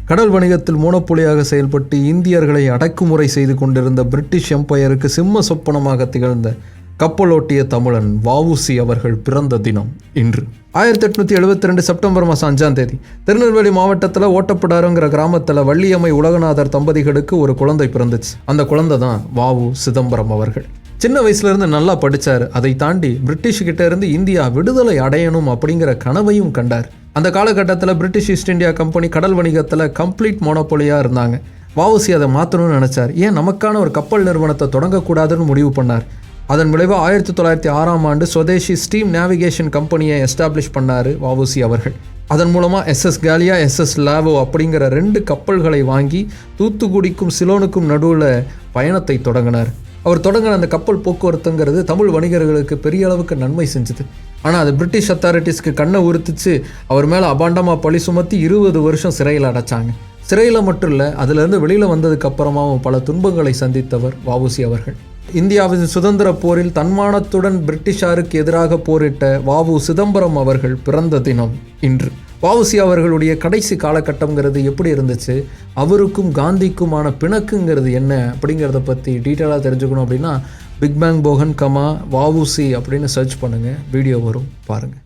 கடல் வணிகத்தில் மோனோபோலியாக செயல்பட்டு இந்தியர்களை அடக்குமுறை செய்து கொண்டிருந்த பிரிட்டிஷ் எம்பையருக்கு சிம்ம சொப்பனமாக திகழ்ந்த கப்பலோட்டிய தமிழன் வ.உ.சி. அவர்கள் பிறந்த தினம் இன்று. 1872 செப்டம்பர் மாதம் 5ஆம் தேதி திருநெல்வேலி மாவட்டத்தில் ஓட்டப்பிடாருங்கிற கிராமத்தில் வள்ளியம்மை உலகநாதர் தம்பதிகளுக்கு ஒரு குழந்தை பிறந்துச்சு. அந்த குழந்தை தான் வ.உ. சிதம்பரம் அவர்கள். சின்ன வயசுலேருந்து நல்லா படித்தார். அதை தாண்டி பிரிட்டிஷ்கிட்ட இருந்து இந்தியா விடுதலை அடையணும் அப்படிங்கிற கனவையும் கண்டார். அந்த காலகட்டத்தில் பிரிட்டிஷ் ஈஸ்ட் இந்தியா கம்பெனி கடல் வணிகத்தில் கம்ப்ளீட் மோனோபோலியாக இருந்தாங்க. வ.உ.சி. அதை மாற்றணும்னு நினச்சார். ஏன் நமக்கான ஒரு கப்பல் நிறுவனத்தை தொடங்கக்கூடாதுன்னு முடிவு பண்ணார். அதன் விளைவாக 1906ஆம் ஆண்டு சுதேசி ஸ்டீம் நேவிகேஷன் கம்பெனியை எஸ்டாப்ளிஷ் பண்ணார் வ.உ.சி. அவர்கள். அதன் மூலமாக SS காலியா, SS லாவோ அப்படிங்கிற 2 கப்பல்களை வாங்கி தூத்துக்குடிக்கும் சிலோனுக்கும் நடுவில் பயணத்தை தொடங்கினார். அவர் தொடங்கின அந்த கப்பல் போக்குவரத்துங்கிறது தமிழ் வணிகர்களுக்கு பெரிய அளவுக்கு நன்மை செஞ்சுது. ஆனால் அது பிரிட்டிஷ் அத்தாரிட்டிஸ்க்கு கண்ணை உறுத்துச்சு. அவர் மேலே அபாண்டமாக பழி சுமத்தி 20 வருஷம் சிறையில் அடைச்சாங்க. சிறையில் மட்டும் இல்லை, அதிலிருந்து வெளியில் வந்ததுக்கு அப்புறமாவும் பல துன்பங்களை சந்தித்தவர் வ.உ.சி. அவர்கள். இந்தியாவின் சுதந்திர போரில் தன்மானத்துடன் பிரிட்டிஷாருக்கு எதிராக போரிட்ட வ.உ. சிதம்பரம் அவர்கள் பிறந்த தினம் இன்று. வ.உ.சி. அவர்களுடைய கடைசி காலகட்டங்கிறது எப்படி இருந்துச்சு, அவருக்கும் காந்திக்குமான பிணக்குங்கிறது என்ன அப்படிங்கிறத பற்றி டீட்டெயிலாக தெரிஞ்சுக்கணும் அப்படின்னா பிக் பேங் போகன், வ.உ.சி. அப்படின்னு சர்ச் பண்ணுங்கள், வீடியோ வரும், பாருங்கள்.